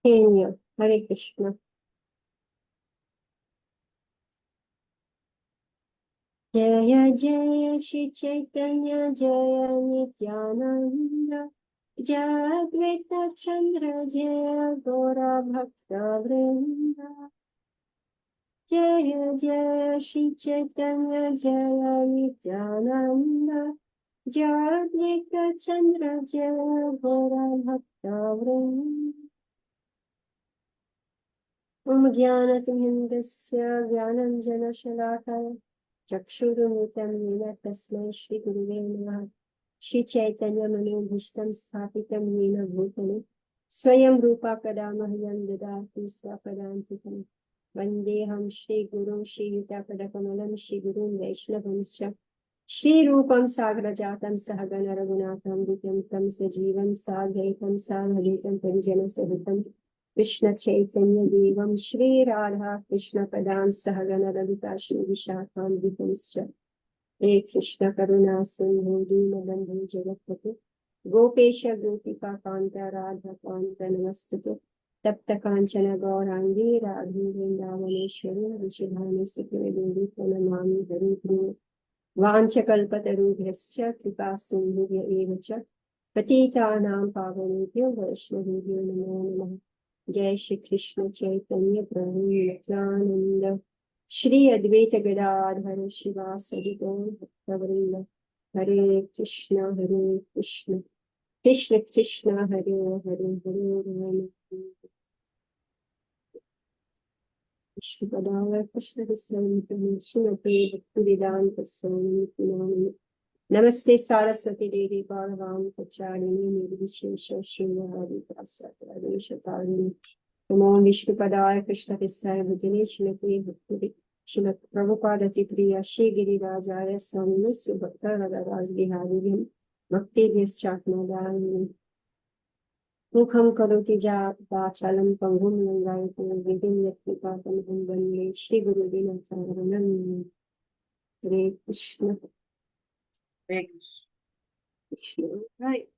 Kenya. Hare Krishna. Jaya Jaya Shri Chaitanya Jaya Nityananda Jaya Advaita Chandra Jaya Gora Bhakta Vrinda Jaya Jaya Shri Chaitanya Jaya Nityananda Jaya Advaita Chandra Jaya Gora Bhakta Vrinda Om Jnanatimindasya Jnananjana चक्षुरुन्मिलितं येन तस्मै श्रीगुरुवे नमः श्रीचैतन्यमनोभीष्टं स्थापितं येन भूतले स्वयं रूपा कदा मह्यं ददाति स्वपदान्तिकं वन्देऽहं श्रीगुरुं श्रीयुतापदकमलं श्रीगुरुं वैष्णवंश्च श्रीरूपं साग्रजातं सहगण रघुनाथामृतं तं सजीवं साद्वैतं सावधूतं परिजनसहितं कृष्ण चैतन्य देवं श्री राधा कृष्ण पदां सहगण ललिता श्री विशाखान्वितंश्च हे कृष्ण करुणा सिंधु दीनबन्धु जगत्पते गोपेश गोपिका कान्त राधा कान्त नमस्तुते तप्त काञ्चन गौराङ्गी राधे वृन्दावनेश्वरी विशुद्धानुसुते देवी प्रणमामि हरिप्रिये वाञ्छकल्पतरुभ्यश्च कृपा सिन्धुभ्य एव च पतितानां पावनेभ्यो वैष्णवेभ्यो नमो नमः जय श्री कृष्ण चैतन्य प्रभु नित्यानंद श्री अद्वैत गदाधर शिवासदि गौर भक्तवृंद हरे कृष्ण कृष्ण कृष्ण हरे हरे हरे राम कृष्ण पदावर कृष्ण श्रीमते भक्तिवेदांत स्वामी नमस्ते सारस्वती देवी पार्वाणी प्रचारिणी निर्विशेष शून्यवादी पाश्चात्य नमो विष्णुपदाय कृष्णकृष्णाय भजने श्रीमते भक्ति श्रीमद् प्रभुपादति प्रिया श्री गिरिराजाय स्वामिने सुभक्त वरदास बिहारी भक्तिभ्यश्चात्मदायिने मुखं करोति वाचालं पंगुं लंघयते गिरिं यत्कृपातमहं वन्दे श्रीगुरुदीनचरणं हरे Krishna. Right,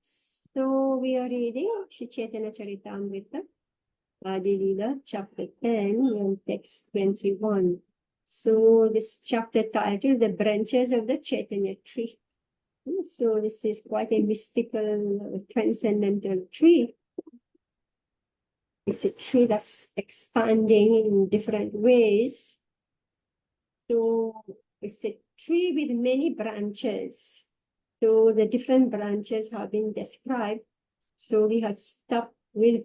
so we are reading Shri Chaitanya Charitamrita, Adi Lila, chapter 10 and text 21. So this chapter titled The Branches of the Chaitanya Tree. So this is quite a mystical, transcendental tree. It's a tree that's expanding in different ways. So it's a tree with many branches. So the different branches have been described. So we had stopped with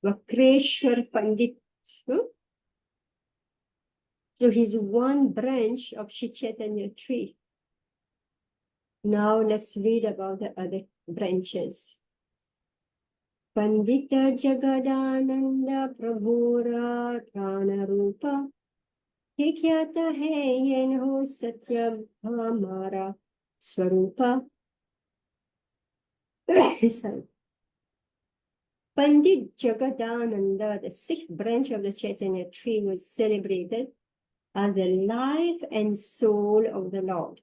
Vakreshwar Pandit. So he's one branch of Shri Chaitanya tree. Now let's read about the other branches. Pandita Jagadananda Prabhura Prana Rupa Kikyata hai yenho Satya Bhamara Swarupa. Sorry. Pandit Jagadananda, the sixth branch of the Chaitanya tree, was celebrated as the life and soul of the Lord.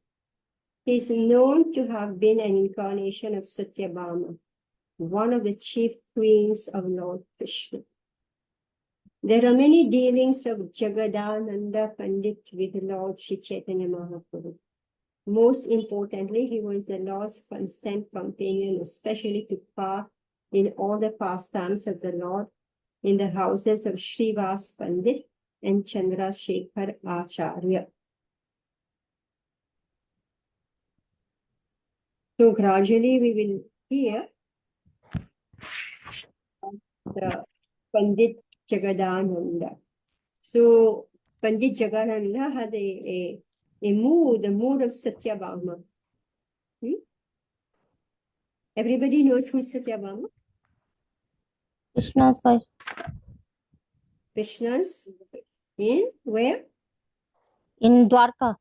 He is known to have been an incarnation of Satyabhama, one of the chief queens of Lord Krishna. There are many dealings of Jagadananda Pandit with Lord Shri Chaitanya Mahaprabhu. Most importantly, he was the Lord's constant companion, especially to part in all the pastimes of the Lord in the houses of Srivas Pandit and Chandrasekhar Acharya. So gradually we will hear the Pandit Jagadananda. So Pandit Jagadananda had a mood, the mood of Satyabhama. Everybody knows who is Satyabhama? Krishna's wife. Krishna's in where? In Dwarka.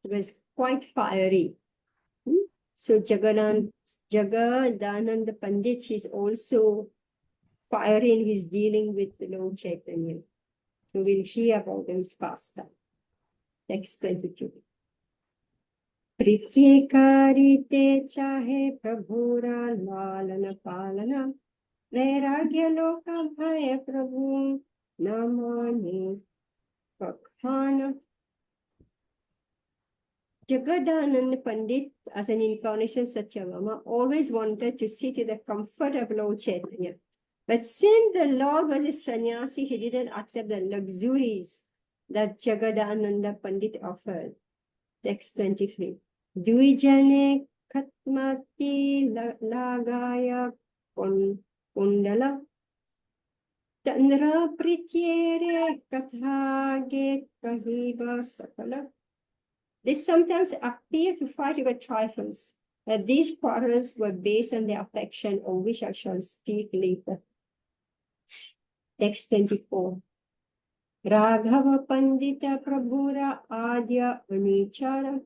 It was quite fiery. So Jagadananda Pandit is also fiery in his dealing with Lord Chaitanya. So we'll hear about his pastime. Text 22. Prityekari te chahe prabhura lalana palana वैराग्य लोक भय प्रभु नामानि Pakhan. Jagadanand Pandit, as an incarnation Satyavama, always wanted to sit in the comfort of Lord Chaitanya. But since the Lord was a sannyasi, he didn't accept the luxuries that Jagadananda Pandit offered. Text 23. Dvijane Katmati Lagaya Kundala Tandra Prityere Kathage Kahiva Sakala. They sometimes appear to fight over trifles, but these quarrels were based on their affection, of which I shall speak later. Text 24. Raghava Pandita Prabhura Adya Anichara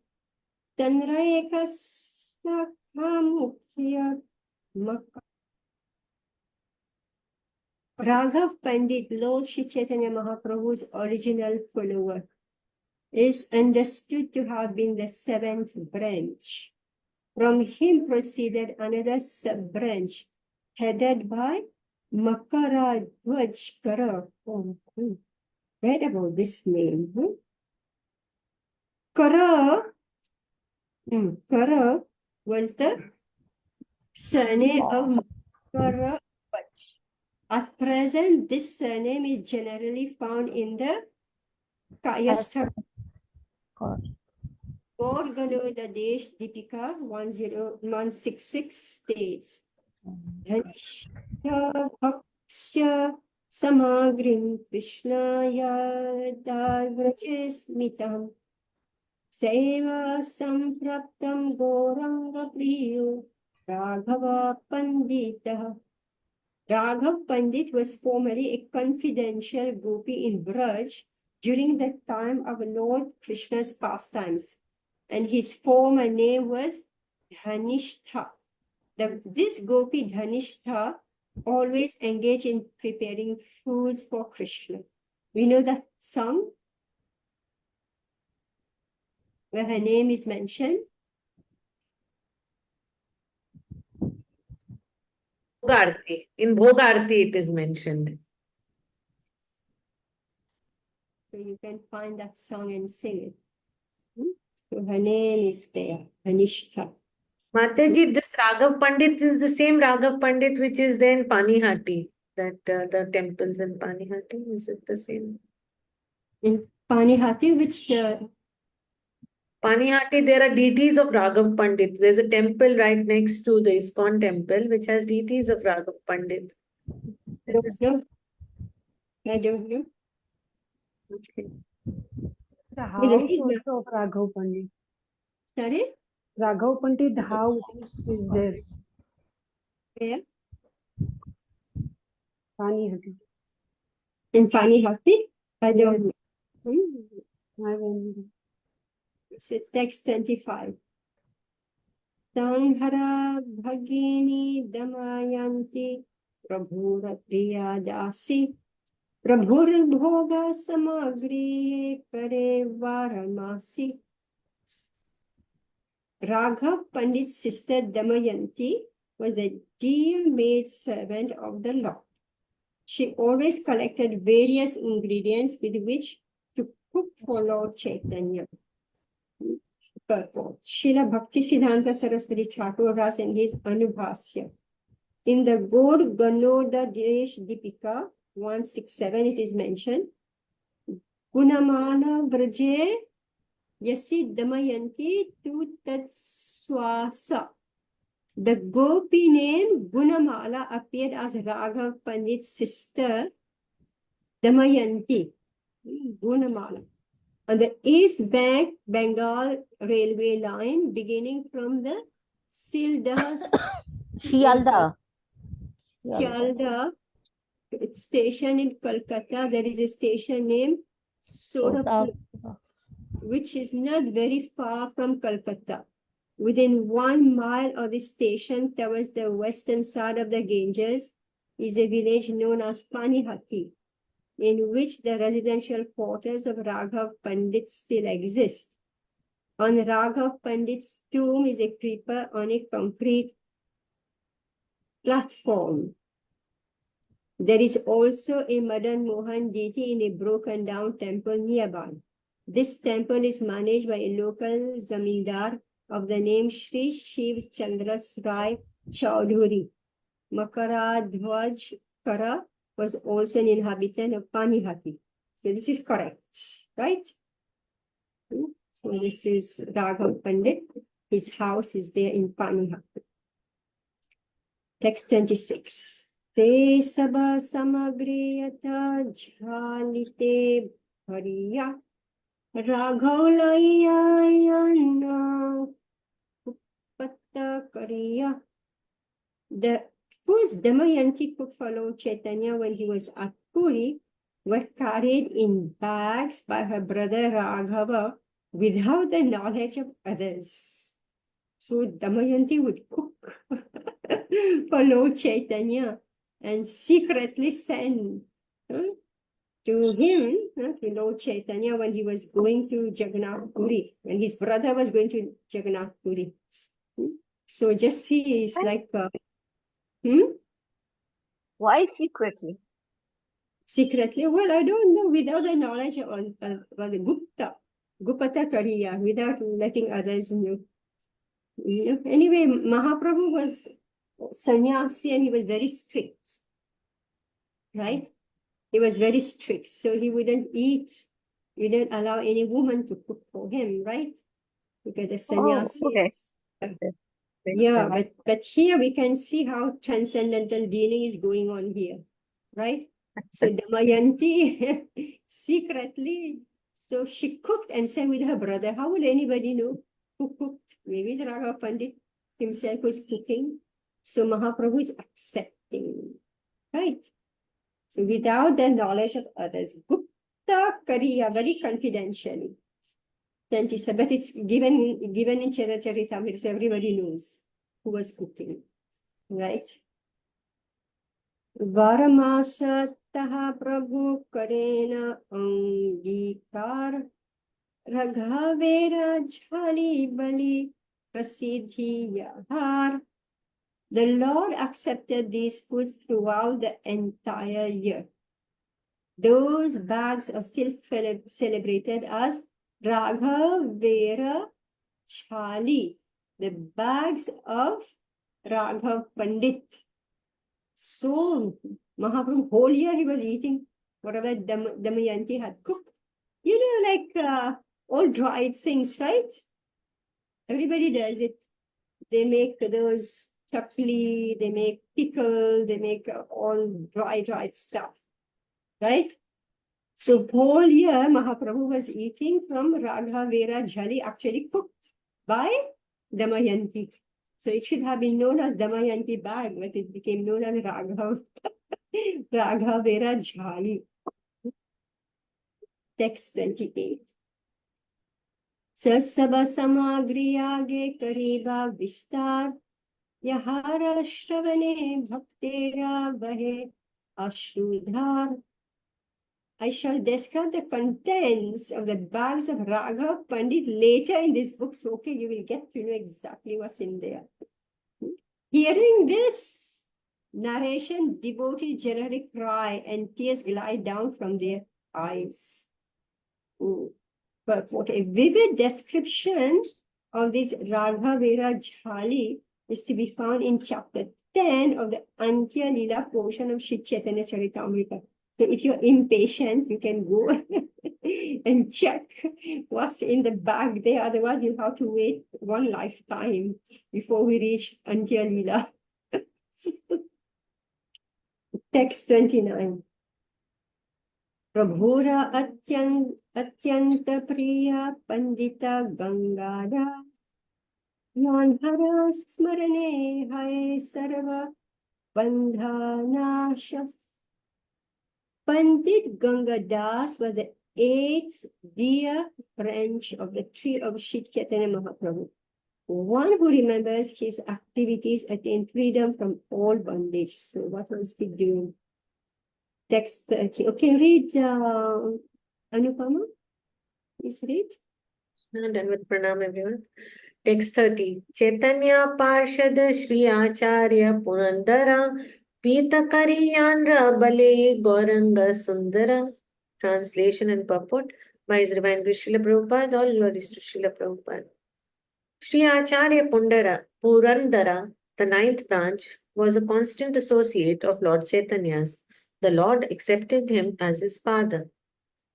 Tanra Ekasakhamukhya Makka. Raghav Pandit, Lord Shri Chaitanya Mahaprabhu's original follower, is understood to have been the seventh branch. From him proceeded another sub-branch headed by Makara Dwaj. Oh, read about this name. Kara was the surname of Makara Dwaj. At present, this surname is generally found in the Kayastha. Gaur Ganoda Desh Deepika 10166 states, Dhanishya Bhaksha Samagrim Krishnaya Darvrajismitam Seva Sampraptam Goranga Priyo Raghava Pandita. Raghav Pandit was formerly a confidential gopi in Braj during the time of Lord Krishna's pastimes, and his former name was Dhanishta. This gopi Dhanishta always engaged in preparing foods for Krishna. We know that song where her name is mentioned. Bhogarti. In Bhogarti it is mentioned. So you can find that song and sing it. So her name is there, Dhanishta. Mataji, this Raghav Pandit is the same Raghav Pandit which is there in Panihati. That the temples in Panihati, is it the same? In Panihati, which Panihati, there are deities of Raghav Pandit. There's a temple right next to the ISKCON temple which has deities of Raghav Pandit. I don't know. Okay. The house also of Raghav Pandit. Sorry? Raghav Pandit, the house is there. Where? Panihati. In Panihati? I don't Yes. know. I went. So text 25. Tanghara Bhagini Damayanti Prabhura Priya Dasi Prabhur Bhoga Samagri Kare Varamasi. Raghav Pandit's sister Damayanti was the dear maid servant of the Lord. She always collected various ingredients with which to cook for Lord Chaitanya. Purport. Srila Bhaktisiddhanta Saraswati Thakur writes in his Anubhasya. In the Gaur Ganoda Desh Deepika 167, it is mentioned, Gunamana Vraje Yasi Damayanti Tu Tat Swasa. The gopi name Gunamala appeared as Raghav Pandit's sister Damayanti. Gunamala. On the East Bank Bengal railway line, beginning from the Sildah Shialda. Shialda station in Kolkata, there is a station named Sorapur, which is not very far from Kolkata. Within 1 mile of the station towards the western side of the Ganges is a village known as Panihati, in which the residential quarters of Raghav Pandit still exist. On Raghav Pandit's tomb is a creeper on a concrete platform. There is also a Madan Mohan deity in a broken down temple nearby. This temple is managed by a local zamindar of the name Sri Shiv Chandra Rai Chaudhuri. Makaradhwaj Kara was also an inhabitant of Panihati. So this is correct, right? So this is Raghav Pandit. His house is there in Panihati. Text 26. Te sabha samagriyata jhalite bhariya Raghavlayayana Upatta Kariya. The foods Damayanti cooked for Lord Chaitanya when he was at Puri were carried in bags by her brother Raghava without the knowledge of others. So Damayanti would cook for Lord Chaitanya and secretly send to him, to Lord Chaitanya, when he was going to Jagannath Puri, when his brother was going to Jagannath Puri. So just see, it's like, Why secretly? secretly, well, I don't know, without the knowledge of the Gupta Kariya, without letting others know. Anyway, Mahaprabhu was sannyasi and he was very strict, right? He was very strict, so he wouldn't eat, he didn't allow any woman to cook for him, right? Because the sannyasi okay. is... Yeah, but here we can see how transcendental dealing is going on here, right? So Damayanti secretly, so she cooked and sent with her brother. How will anybody know who cooked? Maybe it's Raghav Pandit himself who is cooking. So Mahaprabhu is accepting, right? So without the knowledge of others, Gupta Kariya, very confidentially. 27, but it's given in Charitamrita, so everybody knows who was cooking, right? Varamasataha Prabhu Karena Angikar Raghavera Jhali Bali Prasiddhi Yahar. The Lord accepted these foods throughout the entire year. Those bags are still celebrated as Raghavera Chali, the bags of Raghav Pandit. So Mahaprabhu, whole year he was eating whatever Damayanti had cooked. You know, like all dried things, right? Everybody does it. They make those chakli, they make pickle, they make all dried stuff, right? So whole year Mahaprabhu was eating from Raghavera Jhali, actually cooked by Damayanti. So it should have been known as Damayanti bag, but it became known as Raghavera Jhali. Text 28. Sasaba samagriyage kariba vistar yahara shravane bhaktera vahe ashrudhar. I shall describe the contents of the bags of Raghav Pandit later in this book, so okay, you will get to know exactly what's in there. Hearing this narration, devotees generally cry and tears glide down from their eyes. But what a vivid description of this Raghavera Jhali is to be found in chapter 10 of the Antya Lila portion of Sri Chaitanya Charitamrita. So if you're impatient, you can go and check what's in the bag there. Otherwise, you'll have to wait one lifetime before we reach Antya Lila. Text 29. Prabhura Atyanta Priya Pandita Gangada Yanhara Smarane Hai Sarva Bandhanasha. Pandit Gangadas was the 8th dear branch of the tree of Sri Chaitanya Mahaprabhu. One who remembers his activities attained freedom from all bondage. So what was he doing? Text 30. Okay, read Anupama. Please read. Not done with pranam, everyone. Text 30. Chaitanya Parshad Shri Acharya Purandara Pitakariyanra Bale Gauranga Sundara. Translation and purport by His Divine Grace Srila Prabhupada. All glories to Srila Prabhupada. Sri Acharya Purandara, the ninth branch, was a constant associate of Lord Chaitanya's. The Lord accepted him as his father.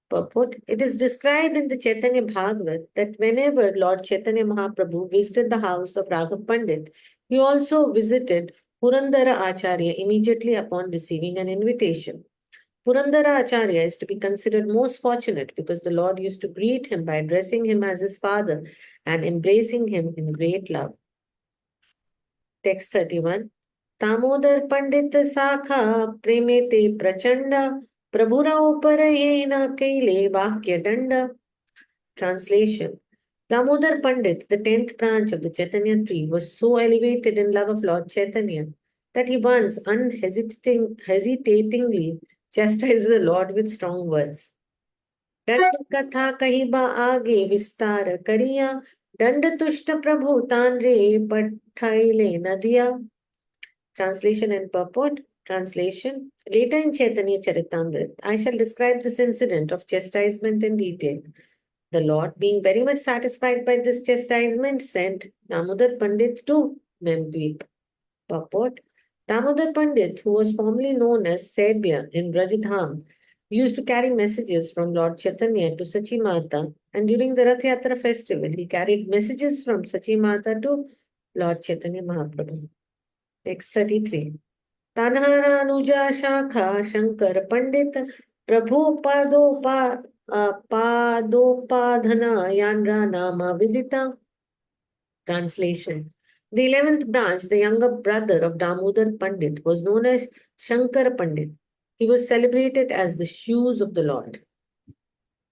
Purport: it is described in the Chaitanya Bhagavat that whenever Lord Chaitanya Mahaprabhu visited the house of Raghav Pandit, he also visited Purandara Acharya immediately upon receiving an invitation. Purandara Acharya is to be considered most fortunate because the Lord used to greet him by addressing him as his father and embracing him in great love. Text 31. Tamodar Pandit Sakha Premete Prachanda Prabhura Uparayena Kaile Vakya Danda. Translation: Damodar Pandit, the 10th branch of the Chaitanya tree, was so elevated in love of Lord Chaitanya that he once hesitatingly chastised the Lord with strong words. Dand katha kahiba aage vistar kariya, dand tushta prabhu tanre pathaile nadiya. Translation and purport. Translation: later in Chaitanya Charitamrita, I shall describe this incident of chastisement in detail. The Lord, being very much satisfied by this chastisement, sent Damodar Pandit to Memdweep. Purport: Damodar Pandit, who was formerly known as Sebya in Brajadham, used to carry messages from Lord Chaitanya to Sachi Mata, and during the Rath Yatra festival, he carried messages from Sachi Mata to Lord Chaitanya Mahaprabhu. Text 33. Tanharanuja Shakha Shankar Pandit Prabhu Padopadhana Yanra Nama Vidita. Translation: the 11th branch, the younger brother of Damodar Pandit, was known as Shankar Pandit. He was celebrated as the shoes of the Lord.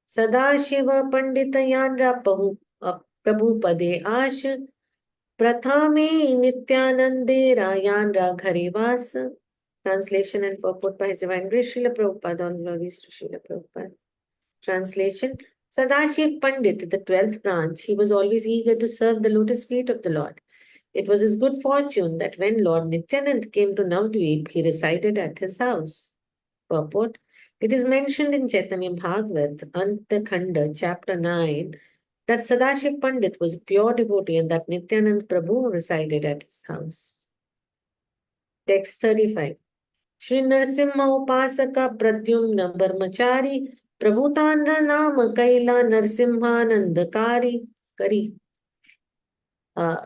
Sadashiva Pandita Yanra Prabhu Pade Ash Prathame Nityanande Rayanra Gharivas. Translation and purport by His Divine Grace Srila Prabhupada. All glories to Srila Prabhupada. Translation: Sadashiv Pandit, the 12th branch, he was always eager to serve the lotus feet of the Lord. It was his good fortune that when Lord Nityanand came to Navdweep, he resided at his house. Purport: it is mentioned in Chaitanya Bhagavat, Antakhanda, chapter 9, that Sadashiv Pandit was a pure devotee and that Nityanand Prabhu resided at his house. Text 35. Shri Narasimha Upasaka Pradyumna Brahmachari Prabhutanra Nama Kaila Narasimhanandakari Kari.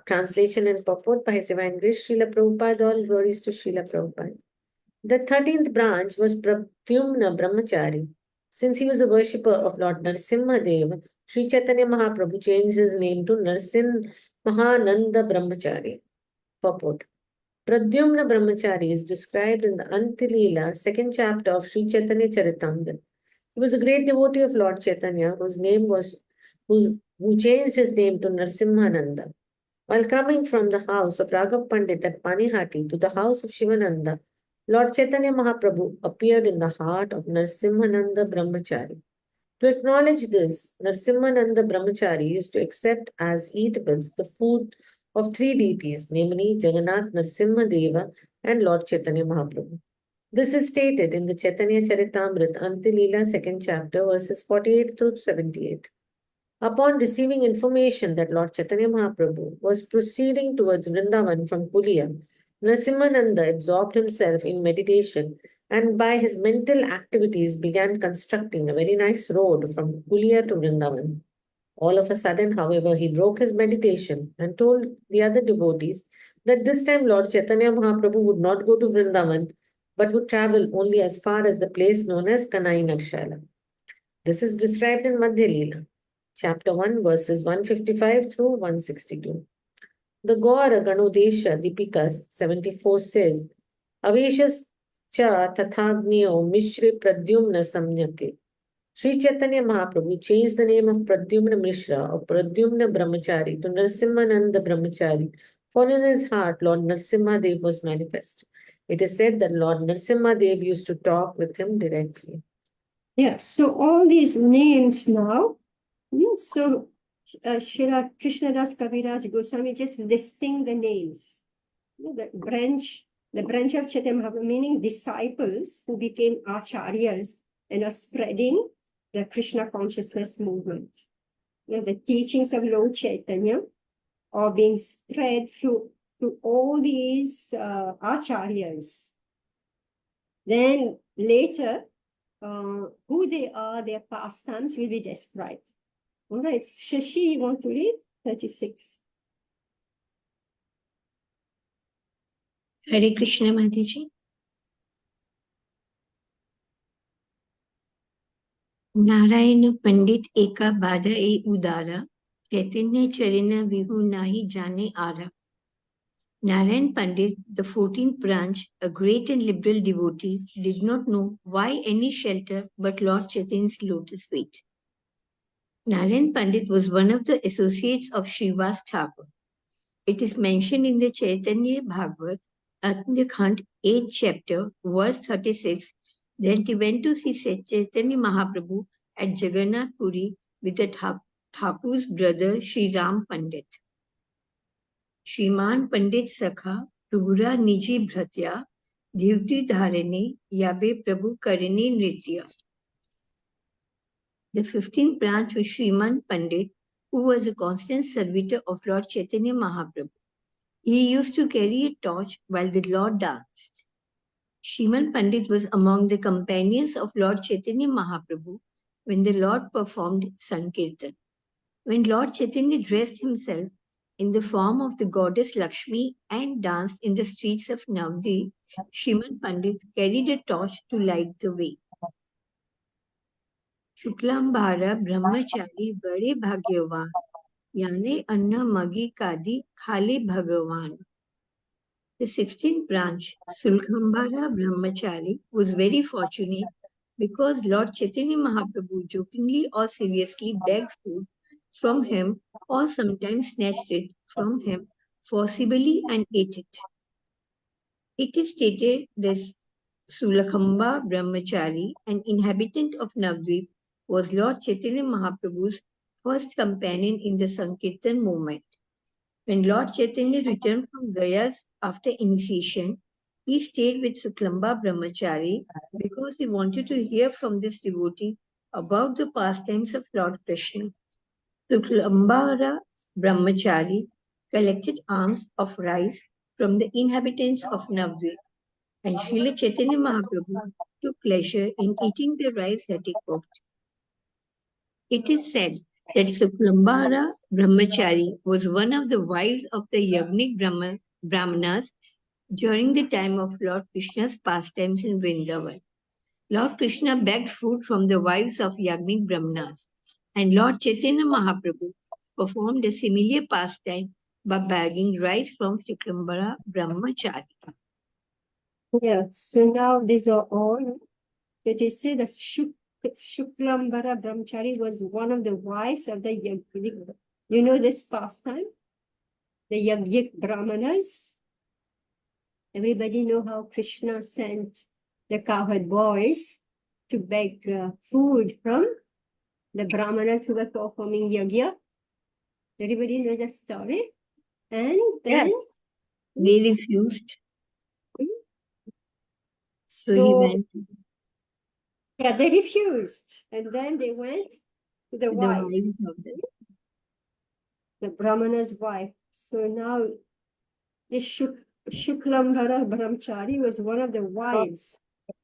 Translation and purport by His Divine Grace Srila Prabhupada. All glories to Srila Prabhupada. The 13th branch was Pradyumna Brahmachari. Since he was a worshipper of Lord Narasimha Dev, Sri Chaitanya Mahaprabhu changed his name to Narasimha Mahananda Brahmachari. Purport: Pradyumna Brahmachari is described in the Antilila, 2nd chapter of Sri Chaitanya Charitamrita. He was a great devotee of Lord Chaitanya, who changed his name to Narasimhananda. While coming from the house of Raghav Pandit at Panihati to the house of Shivananda, Lord Chaitanya Mahaprabhu appeared in the heart of Narasimhananda Brahmachari. To acknowledge this, Narasimhananda Brahmachari used to accept as eatables the food of three deities, namely Jagannath Narasimha Deva and Lord Chaitanya Mahaprabhu. This is stated in the Chaitanya Charitamrita, Antilila, 2nd chapter, verses 48 through 78. Upon receiving information that Lord Chaitanya Mahaprabhu was proceeding towards Vrindavan from Pulia, Narasimhananda absorbed himself in meditation and by his mental activities began constructing a very nice road from Pulia to Vrindavan. All of a sudden, however, he broke his meditation and told the other devotees that this time Lord Chaitanya Mahaprabhu would not go to Vrindavan but would travel only as far as the place known as Kanai Nagshala. This is described in Madhya Leela, chapter 1, verses 155 through 162. The Gaura Ganodesha Dipika 74 says, Aveshas cha tathagnyo mishri pradyumna samnyake. Sri Chaitanya Mahaprabhu changed the name of Pradyumna Mishra or Pradyumna Brahmachari to Narasimhananda Brahmachari, for in his heart Lord Narasimha Dev was manifest. It is said that Lord Narasimha Dev used to talk with him directly. Yes, so all these names now, so Srila Krishnadas Kaviraj Goswami just listing the names, the branch The branch of Chaitanya Mahaprabhu, meaning disciples who became acharyas and are spreading the Krishna consciousness movement. The teachings of Lord Chaitanya are being spread through all these acharyas. Then later, who they are, their pastimes will be described. All right, Shashi, you want to read 36? Hare Krishna Mataji. Narayan पंडित एका बाधा ए उदारा चैतन्य चरण विहु नाही जाने आरा. Narayan Pandit, the 14th branch, a great and liberal devotee, did not know why any shelter but Lord Chaitanya's lotus feet. Narayan Pandit was one of the associates of Srivas Thakur. It is mentioned in the Chaitanya Bhagavat, Atmakhand 8th chapter, verse 36, that he went to see Chaitanya Mahaprabhu at Jagannath Puri with the Thakur's brother Sri Ram Pandit. Shriman Pandit Sakha, Prabhura Niji Bhratya, Dhivti Dharane, Yabe Prabhu Karine Nritya. The 15th branch was Shriman Pandit, who was a constant servitor of Lord Chaitanya Mahaprabhu. He used to carry a torch while the Lord danced. Shriman Pandit was among the companions of Lord Chaitanya Mahaprabhu when the Lord performed Sankirtan. When Lord Chaitanya dressed himself in the form of the goddess Lakshmi and danced in the streets of Navadvip, Shriman Pandit carried a torch to light the way. Shuklambara Brahmachari Bade Bhagyavan, Yane Anna Magi Kadi Khali Bhagavan. The 16th branch, Sulkhambara Brahmachari, was very fortunate because Lord Chaitanya Mahaprabhu jokingly or seriously begged food from him or sometimes snatched it from him forcibly and ate it. It is stated that Sulakhamba Brahmachari, an inhabitant of Navadvip, was Lord Chaitanya Mahaprabhu's first companion in the Sankirtan movement. When Lord Chaitanya returned from Gaya's after initiation, he stayed with Suklamba Brahmachari because he wanted to hear from this devotee about the pastimes of Lord Krishna. Suklambara Brahmachari collected alms of rice from the inhabitants of Navadvip, and Srila Chaitanya Mahaprabhu took pleasure in eating the rice that he cooked. It is said that Suklambara Brahmachari was one of the wives of the Yagnik Brahmanas during the time of Lord Krishna's pastimes in Vrindavan. Lord Krishna begged food from the wives of Yagnik Brahmanas, and Lord Chaitanya Mahaprabhu performed a similar pastime by begging rice from Suklambara Brahmachari. Yeah, so now these are all. It is said that Shuklambara Brahmachari was one of the wives of the Yagnik. You know this pastime? The Yagnik Brahmanas. Everybody know how Krishna sent the cowherd boys to beg food from the Brahmanas who were performing yagya. Everybody know the story? And then Yes. They refused, so he went to yeah, they refused. And then they went to the the wife, wives of them. the Brahmana's wife. So now the Shuklambara Brahmachari was one of the wives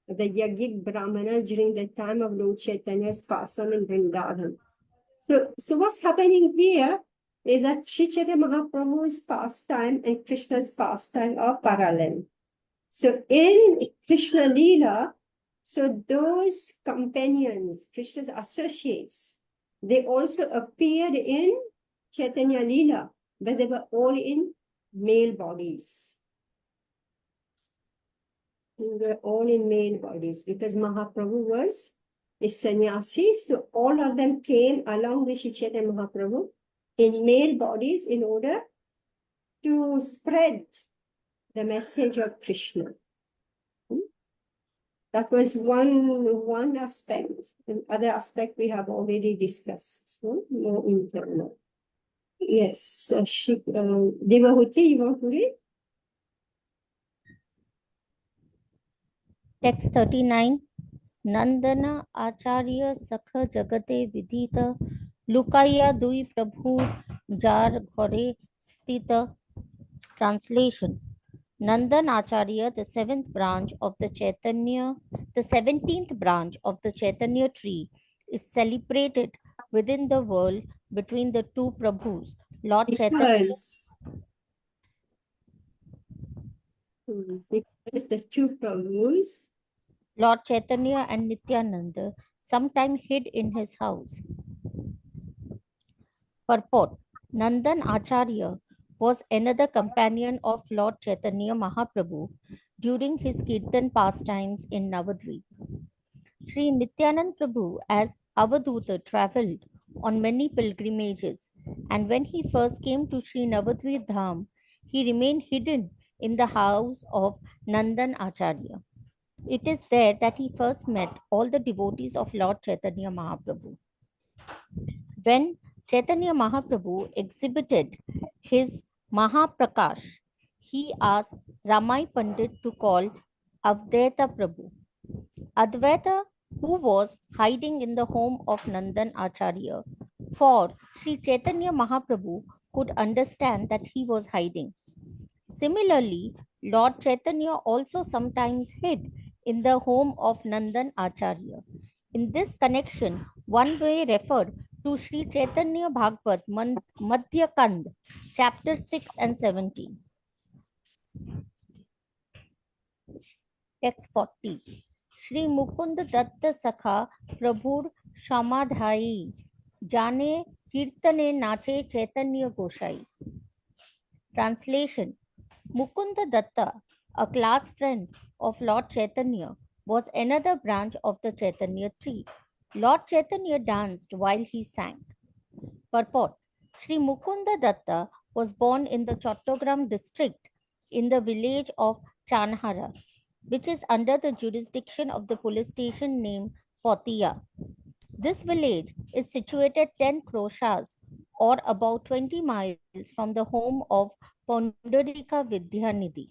of the Yagnik Brahmanas during the time of Lord Chaitanya's pastime in Vrindavan. So what's happening here is that Sri Chaitanya Mahaprabhu's pastime and Krishna's pastime are parallel. So in Krishna Lila, so those companions, Krishna's associates, they also appeared in Chaitanya Lila, but they were all in male bodies. They were all in male bodies because Mahaprabhu was a sannyasi. So all of them came along with Sri Chaitanya Mahaprabhu in male bodies in order to spread the message of Krishna. That was one aspect. The other aspect we have already discussed. More internal. Yes, Devahuti, you want to read? Text 39. Nandana Acharya Sakha Jagate Vidita Lukaya Dui Prabhu Jar Ghore Stita. Translation. Nandan Acharya, the 17th branch of the Chaitanya tree, is celebrated within the world between the two Prabhus, Lord Chaitanya. Because the two Prabhus, Lord Chaitanya and Nityananda, sometime hid in his house. Purport. Nandan Acharya was another companion of Lord Chaitanya Mahaprabhu during his Kirtan pastimes in Navadvip. Sri Nityanand Prabhu as Avaduta travelled on many pilgrimages, and when he first came to Sri Navadvip Dham, he remained hidden in the house of Nandan Acharya. It is there that he first met all the devotees of Lord Chaitanya Mahaprabhu. When Chaitanya Mahaprabhu exhibited his Mahaprakash, he asked Ramai Pandit to call Avdeta Prabhu. Advaita, who was hiding in the home of Nandan Acharya, for Sri Chaitanya Mahaprabhu could understand that he was hiding. Similarly, Lord Chaitanya also sometimes hid in the home of Nandan Acharya. In this connection, one way referred to Sri Chaitanya Bhagavat Madhya Kand, chapter 6 and 17. Text 40. Shri Mukund Datta Sakha Prabhur Shamadhai Jane Kirtane Nache Chaitanya Goshai. Translation. Mukunda Datta, a class friend of Lord Chaitanya, was another branch of the Chaitanya tree. Lord Chaitanya danced while he sang. Purport. Sri Mukunda Datta was born in the Chattogram district in the village of Chanhara, which is under the jurisdiction of the police station named Potiya. This village is situated 10 kroshas or about 20 miles from the home of Pondarika Vidyanidhi.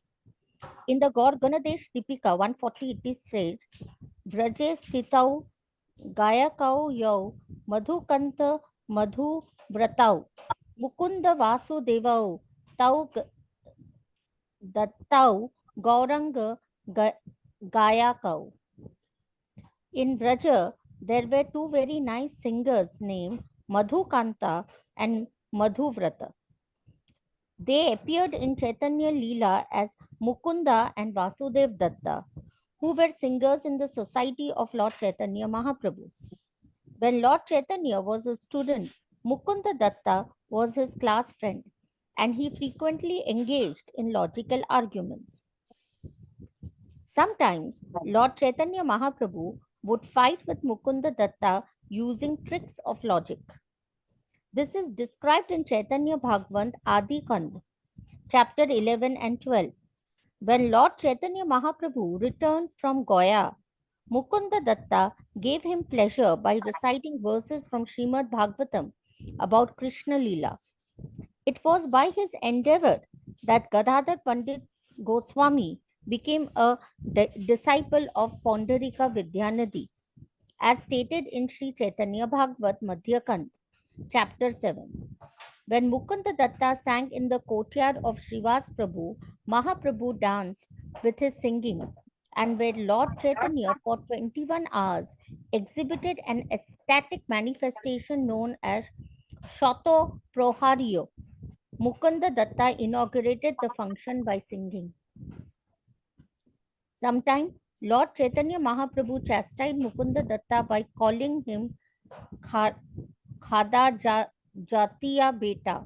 In the Gaur Ganadesh Dipika 140 it is said, Vraje Sthitau Gayakau Yau Madhukanta Madhu Vratau Mukunda Vasudevau Tau Dattau Gauranga Gayakau. In Vraja, there were two very nice singers named Madhukanta and Madhuvrata. They appeared in Chaitanya Lila as Mukunda and Vasudev Datta, who were singers in the society of Lord Chaitanya Mahaprabhu. When Lord Chaitanya was a student, Mukunda Datta was his class friend, and he frequently engaged in logical arguments. Sometimes Lord Chaitanya Mahaprabhu would fight with Mukunda Datta using tricks of logic. This is described in Chaitanya Bhagavat Adi Kand, chapter 11 and 12. When Lord Chaitanya Mahaprabhu returned from Goya, Mukunda Datta gave him pleasure by reciting verses from Srimad Bhagavatam about Krishna Lila. It was by his endeavor that Gadadhar Pandit Goswami became a disciple of Pondarika Vidyanidhi, as stated in Sri Chaitanya Bhagavat Madhya Kand, chapter 7. When Mukunda Datta sang in the courtyard of Srivas Prabhu, Mahaprabhu danced with his singing, and where Lord Chaitanya for 21 hours exhibited an ecstatic manifestation known as Shato Prohariyo. Mukunda Datta inaugurated the function by singing. Sometime, Lord Chaitanya Mahaprabhu chastised Mukunda Datta by calling him Khada Jatiya Beta,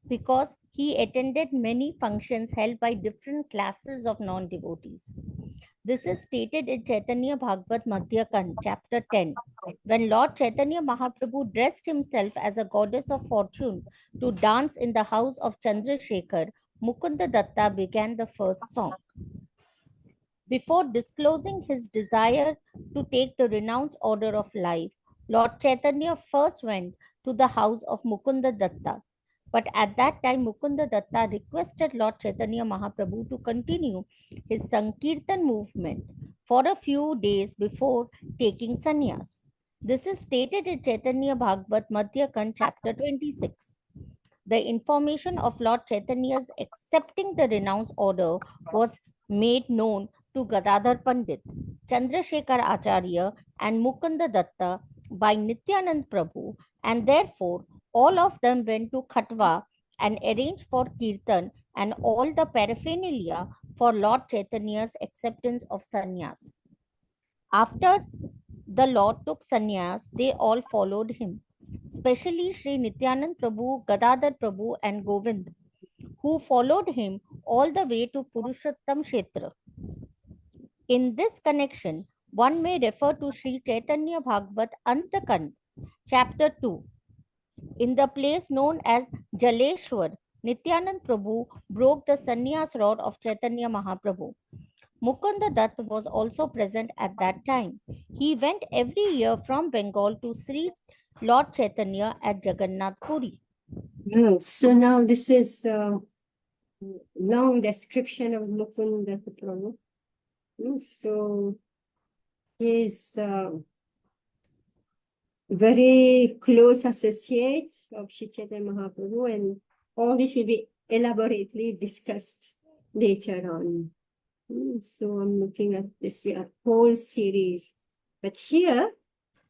because he attended many functions held by different classes of non-devotees. This is stated in Chaitanya Bhagavat Madhya Kand, chapter 10. When Lord Chaitanya Mahaprabhu dressed himself as a goddess of fortune to dance in the house of Chandrasekhar, Mukunda Datta began the first song. Before disclosing his desire to take the renounced order of life, Lord Chaitanya first went to the house of Mukunda Datta. But at that time, Mukunda Datta requested Lord Chaitanya Mahaprabhu to continue his Sankirtan movement for a few days before taking sannyas. This is stated in Chaitanya Bhagavat Madhya Kand chapter 26. The information of Lord Chaitanya's accepting the renounce order was made known to Gadadhar Pandit, Chandrasekhar Acharya, and Mukunda Datta by Nityanand Prabhu, and therefore all of them went to Khatwa and arranged for Kirtan and all the paraphernalia for Lord Chaitanya's acceptance of sannyas. After the Lord took sannyas, they all followed him, especially Sri Nityanand Prabhu, Gadadhar Prabhu, and Govind, who followed him all the way to Purushottam Kshetra. In this connection, one may refer to Sri Chaitanya Bhagavat Antakand, chapter 2. In the place known as Jaleshwar, Nityanand Prabhu broke the sannyas rod of Chaitanya Mahaprabhu. Mukunda Dutt was also present at that time. He went every year from Bengal to Sri Lord Chaitanya at Jagannath Puri. So now this is long description of Mukunda Prabhu. So he is very close associate of Sri Chaitanya Mahaprabhu, and all this will be elaborately discussed later on. So I'm looking at this whole series. But here,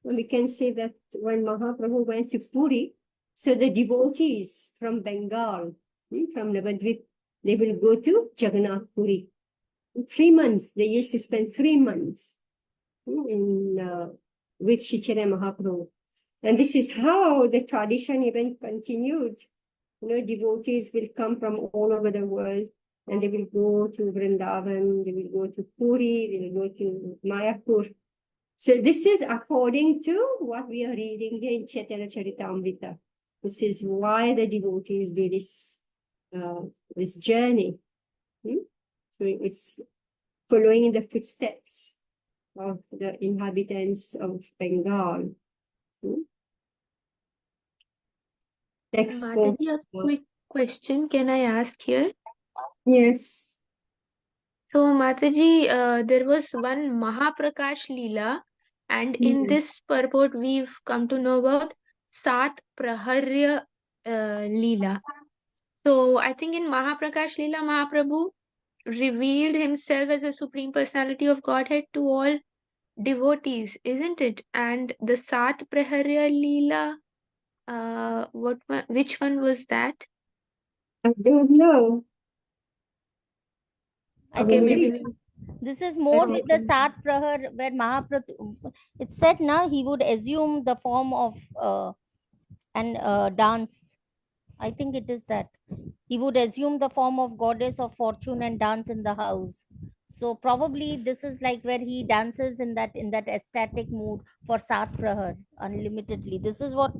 we can say that when Mahaprabhu went to Puri, so the devotees from Bengal, from Navadvip, they will go to Jagannath Puri. In 3 months, they used to spend 3 months with Sri Chaitanya Mahaprabhu. And this is how the tradition even continued. Devotees will come from all over the world, and they will go to Vrindavan, they will go to Puri, they will go to Mayapur. So this is according to what we are reading here in Chaitanya Charitamrita. This is why the devotees do this journey. So it's following in the footsteps of the inhabitants of Bengal. Mataji, a quick question can I ask here? Yes. So, Mataji, there was one Mahaprakash Leela, and in this purport, we've come to know about Sat Praharya Leela. So, I think in Mahaprakash Leela, Mahaprabhu revealed himself as a Supreme Personality of Godhead to all devotees, isn't it? And the Sat Praharya Leela, which one was that? I don't know. I Okay, think maybe this is more Okay. with the Sat Prahar, where Mahaprabhu, it said now he would assume the form of dance. I think it is that. He would assume the form of goddess of fortune and dance in the house. So probably this is like where he dances in that ecstatic mood for Sat Prahar unlimitedly. This is what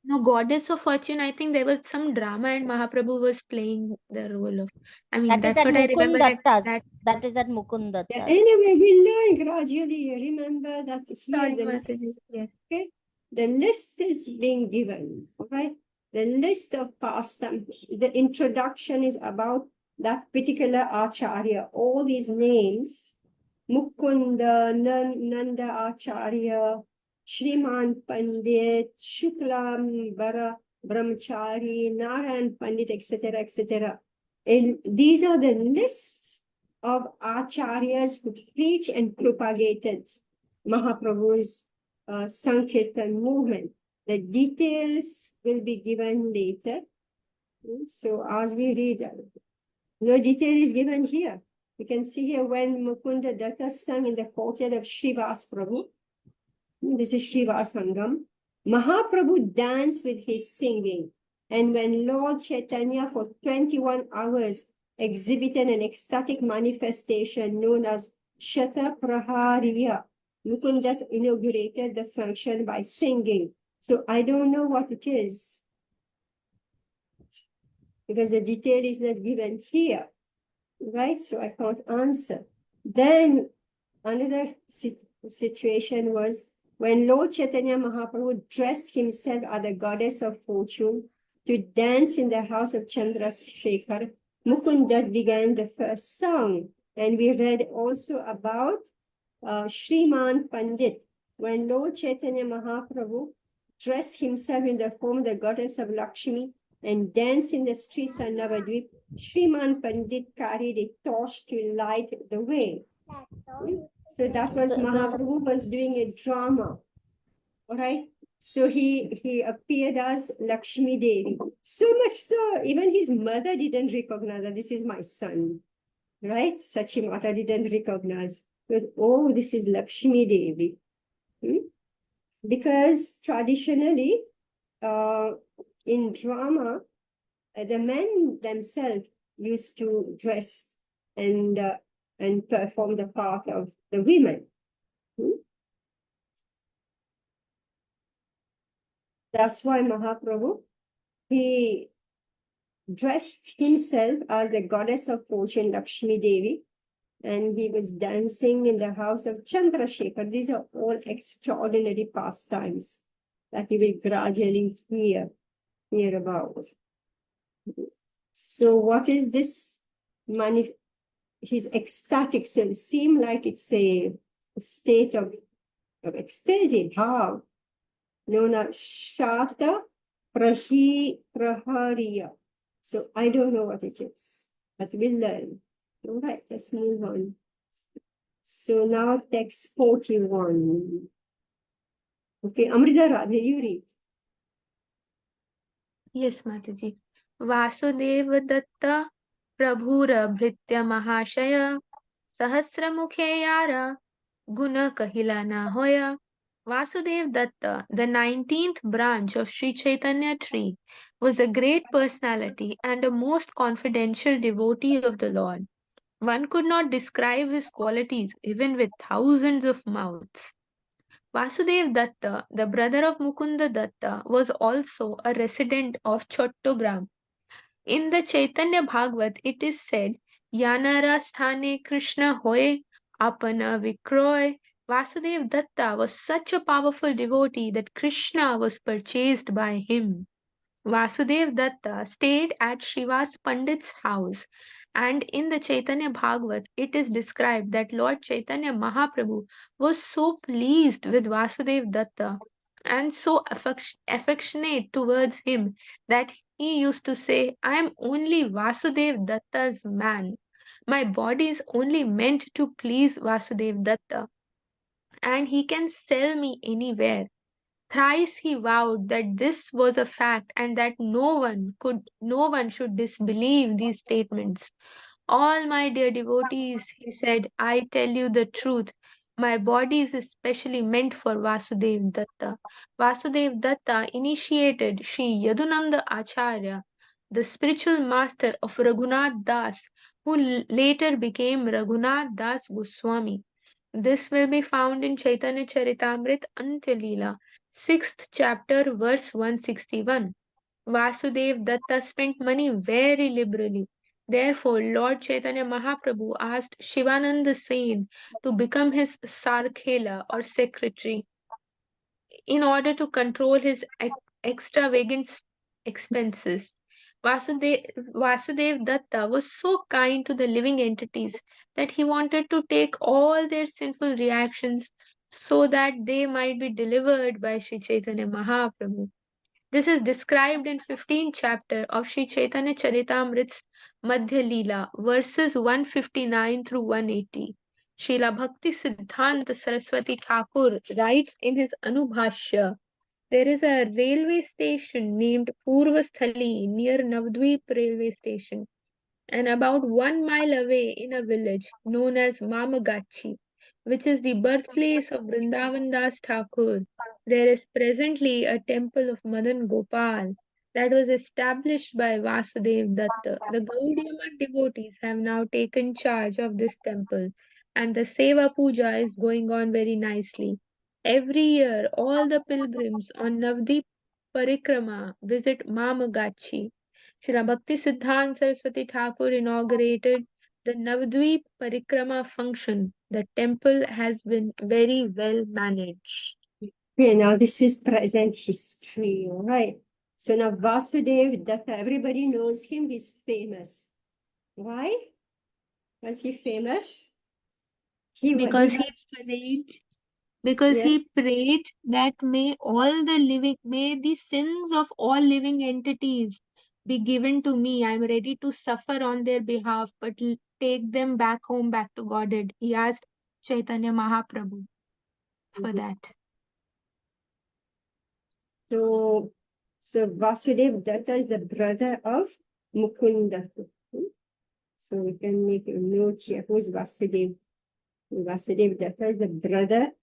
No, Goddess of Fortune, I think there was some drama and Mahaprabhu was playing the role of. I mean, that is that's at what I remember at Mukundatta's. that. That is at Mukundatta's. Anyway, we learn gradually. Remember that here Sorry, the Mataji. list, Yes. okay? The list is being given, right? The list of pastime. The introduction is about that particular acharya. All these names, Mukunda, Nanda Acharya, Shriman Pandit, Shuklam Bara Brahmachari, Narayan Pandit, etc., etc. And these are the lists of acharyas who preach and propagated Mahaprabhu's Sankirtan movement. The details will be given later. So as we read, no detail is given here. You can see here when Mukunda Datta sang in the courtyard of Srivas Prabhu. This is Srivas Sangam. Mahaprabhu danced with his singing. And when Lord Chaitanya for 21 hours exhibited an ecstatic manifestation known as Shata Prahariya, Mukunda inaugurated the function by singing. So I don't know what it is, because the detail is not given here, right? So I can't answer. Then another situation was when Lord Chaitanya Mahaprabhu dressed himself as the goddess of fortune to dance in the house of Chandrasekhar. Mukunda began the first song. And we read also about Shriman Pandit, when Lord Chaitanya Mahaprabhu dressed himself in the form of the goddess of Lakshmi and danced in the streets of Navadvip. Shriman Pandit carried a torch to light the way. So that was Mahaprabhu was doing a drama. All right. So he appeared as Lakshmi Devi. So much so, even his mother didn't recognize that this is my son. Right? Sachi Mata didn't recognize. But, oh, this is Lakshmi Devi. Because traditionally, in drama, the men themselves used to dress and perform the part of the women. That's why Mahaprabhu, he dressed himself as the goddess of fortune, Lakshmi Devi, and he was dancing in the house of Chandrasekhar. These are all extraordinary pastimes that you will gradually hear about. So what is this? He's ecstatic, so it seems like it's a state of ecstasy, bhav, known as Shata Prahariya. So I don't know what it is, but we'll learn. All right, let's move on. So now text 41. Okay, Amrita Radhe, you read. Yes, Mataji. Vasudeva Datta Prabhura Mahashaya Sahasramukhe Yara Guna Kahila Na Hoya. Vasudev Datta, the 19th branch of Sri Chaitanya tree, was a great personality and a most confidential devotee of the Lord. One could not describe his qualities even with thousands of mouths. Vasudev Datta, the brother of Mukunda Datta, was also a resident of Chattogram. In the Chaitanya Bhagavat, it is said, Yanara sthane Krishna hoye, apana vikroy. Vasudev Datta was such a powerful devotee that Krishna was purchased by him. Vasudev Datta stayed at Srivas Pandit's house, and in the Chaitanya Bhagavat it is described that Lord Chaitanya Mahaprabhu was so pleased with Vasudev Datta and so affectionate towards him that he used to say, I am only Vasudev Datta's man. My body is only meant to please Vasudev Datta, and he can sell me anywhere. Thrice he vowed that this was a fact and that no one should disbelieve these statements. All my dear devotees, he said, I tell you the truth. My body is especially meant for Vasudev Datta. Vasudev Datta initiated Sri Yadunanda Acharya, the spiritual master of Raghunath Das, who later became Raghunath Das Goswami. This will be found in Chaitanya Charitamrita Antya Leela, 6th chapter, verse 161. Vasudev Datta spent money very liberally. Therefore, Lord Chaitanya Mahaprabhu asked Shivananda Sen to become his Sarkhela or secretary in order to control his extravagant expenses. Vasudev Datta was so kind to the living entities that he wanted to take all their sinful reactions so that they might be delivered by Sri Chaitanya Mahaprabhu. This is described in 15th chapter of Sri Chaitanya Charitamrita's Madhya Leela, verses 159 through 180. Srila Bhakti Siddhanta Saraswati Thakur writes in his Anubhashya, there is a railway station named Purvasthali near Navadvip railway station, and about 1 mile away in a village known as Mamagachi, which is the birthplace of Vrindavan Das Thakur. There is presently a temple of Madan Gopal that was established by Vasudev Datta. The Gaudiya Math devotees have now taken charge of this temple, and the Seva Puja is going on very nicely. Every year, all the pilgrims on Navdeep Parikrama visit Mamagachi. Srila Bhakti Siddhanta Saraswati Thakur inaugurated the Navadvip Parikrama function. The temple has been very well managed. Okay, now this is present history, all right? So now Vasudev Datta, everybody knows him, he's famous. Why? Was he famous? He Because had, he prayed, because yes. he prayed that may the sins of all living entities be given to me. I'm ready to suffer on their behalf, but take them back home, back to Godhead. He asked Chaitanya Mahaprabhu for Mhm. that. So Vasudev Datta is the brother of Mukunda. So we can make a note here. Who's Vasudev? Vasudev Datta is the brother.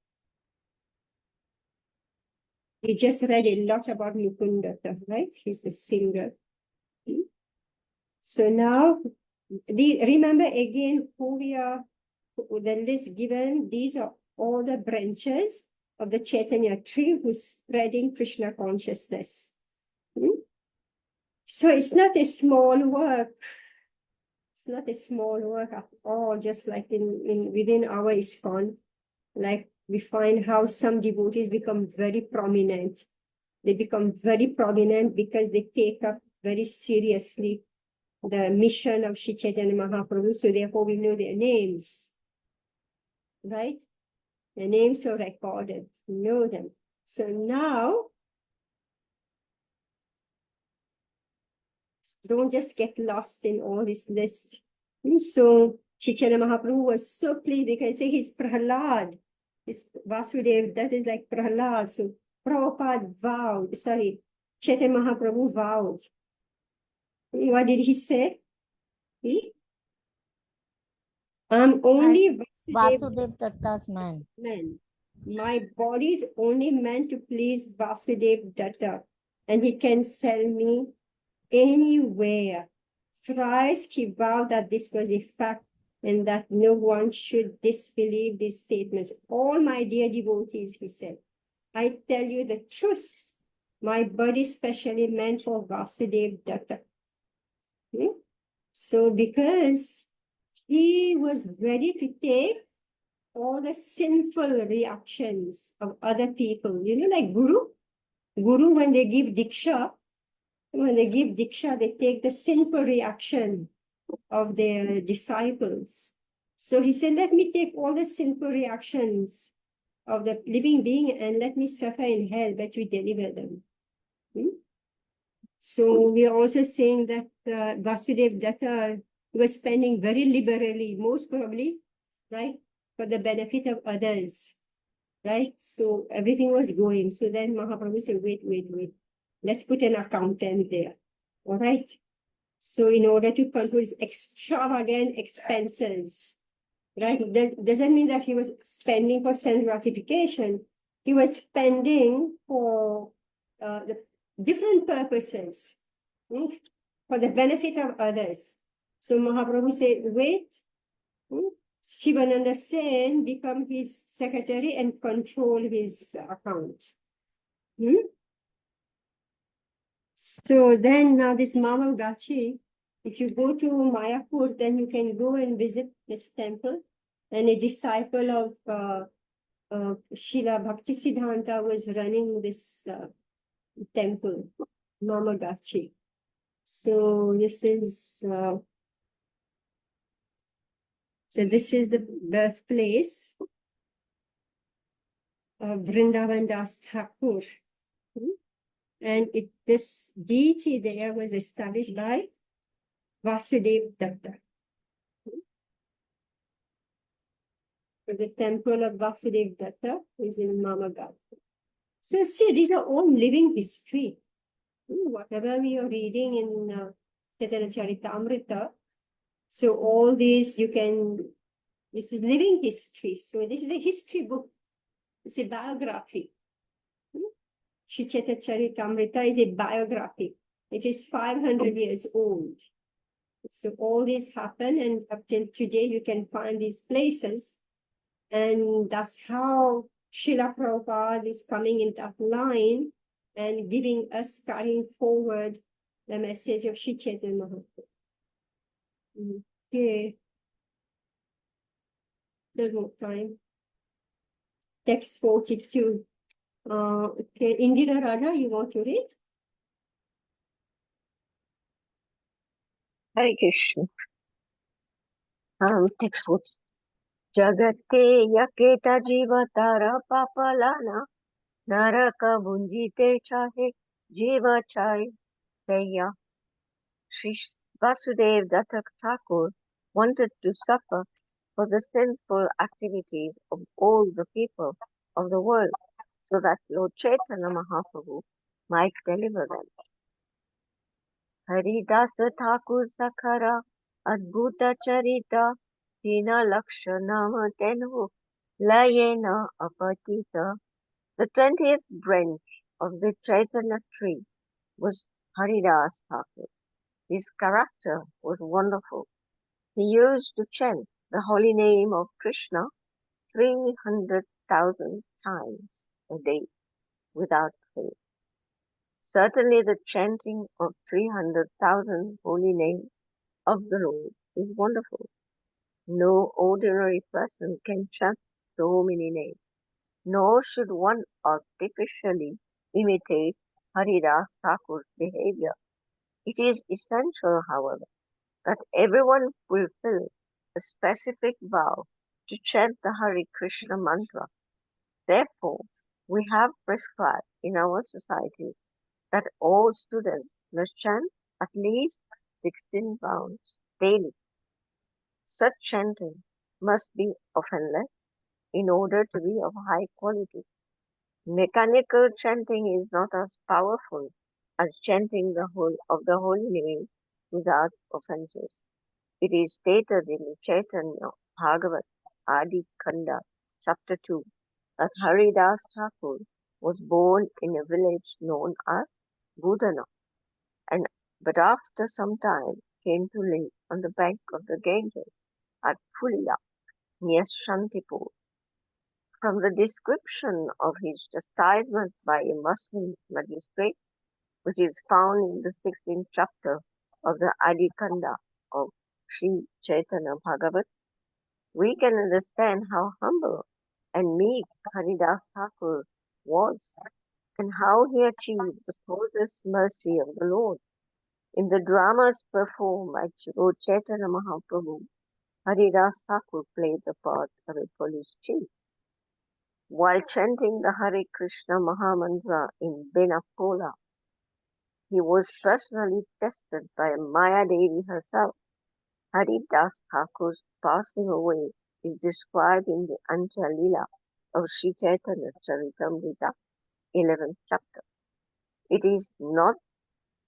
We just read a lot about Mukunda, right? He's the singer. So now, remember again who we are, the list given. These are all the branches of the Chaitanya tree who's spreading Krishna consciousness. So it's not a small work. It's not a small work at all, just like within our ISKCON. Like we find how some devotees become very prominent. They become very prominent because they take up very seriously the mission of Sri Chaitanya Mahaprabhu. So therefore we know their names, right? Their names are recorded. We know them. So now, don't just get lost in all this list. So Chaitanya Mahaprabhu was so pleased because he's Prahlad. He's Vasudev, that is like Prahlad. So Prabhupada vowed, Chaitanya Mahaprabhu vowed. What did he say? I'm only Vasudev Datta's man. My body is only meant to please Vasudev Datta, and he can sell me anywhere. Thrice he vowed that this was a fact and that no one should disbelieve these statements. All my dear devotees, he said, I tell you the truth. My body is specially meant for Vasudev Datta. So because he was ready to take all the sinful reactions of other people, like Guru. Guru, when they give Diksha, they take the sinful reaction of their disciples. So he said, let me take all the sinful reactions of the living being and let me suffer in hell, but we deliver them. So we are also saying that Vasudev Datta was spending very liberally, most probably, right, for the benefit of others, right? So everything was going. So then Mahaprabhu said, wait. Let's put an accountant there, all right? So in order to control his extravagant expenses, right? That doesn't mean that he was spending for sense gratification. He was spending for the different purposes, for the benefit of others. So Mahaprabhu said, wait, Shivananda Sen become his secretary and control his account. So then now this Mama Gachi, if you go to Mayapur, then you can go and visit this temple. And a disciple of Srila Bhaktisiddhanta was running this temple, Mama Gachi. So this is the birthplace of Vrindavan Das Thakur. And this deity there was established by Vasudev Datta. So the temple of Vasudev Datta is in Mamagat. So see, these are all living history. Whatever we are reading in Chaitanya Charitamrita, so all these this is living history. So this is a history book. It's a biography. Sri Chaitanya Charitamrita is a biography. It is 500 years old. So all this happened, and up till today you can find these places. And that's how Srila Prabhupada is coming in that line and giving us, carrying forward the message of Sri Chaitanya Mahaprabhu. Okay. There's more time. Text 42. Okay, Indira Radha, you want to read? Hare Krishna. Text quotes. Jagate yaketa jiva tara papalana naraka bunjite chahe jiva chai teya. Sri Vasudev Datta Thakur wanted to suffer for the sinful activities of all the people of the world so that Lord Chaitanya Mahaprabhu might deliver them. Haridasa Thakur Sakhara Adbhuta Charita Tina Lakshanama Tenhu Layena Apatita. The 20th branch of the Chaitanya tree was Haridas Thakur. His character was wonderful. He used to chant the holy name of Krishna 300,000 times a day without fail. Certainly the chanting of 300,000 holy names of the Lord is wonderful. No ordinary person can chant so many names, nor should one artificially imitate Haridas Thakur's behavior. It is essential, however, that everyone fulfill a specific vow to chant the Hare Krishna mantra. Therefore, we have prescribed in our society that all students must chant at least 16 rounds daily. Such chanting must be offenseless in order to be of high quality. Mechanical chanting is not as powerful as chanting the whole of the holy name without offenses. It is stated in the Chaitanya Bhagavat Adi Kanda, chapter 2, that Haridas Thakur was born in a village known as Budana, but after some time came to live on the bank of the Ganges at Phulia, near Shantipur. From the description of his chastisement by a Muslim magistrate, which is found in the 16th chapter of the Adi Kanda of Sri Chaitanya Bhagavat, we can understand how humble and meek Haridas Thakur was, and how he achieved the closest mercy of the Lord. In the dramas performed by Lord Chaitanya Mahaprabhu, Haridas Thakur played the part of a police chief. While chanting the Hare Krishna Mahamantra in Benapola, he was personally tested by Maya Devi herself. Haridas Thakur's passing away is described in the Anta Lila of Sri Chaitanya Charitamrita, 11th chapter. It is not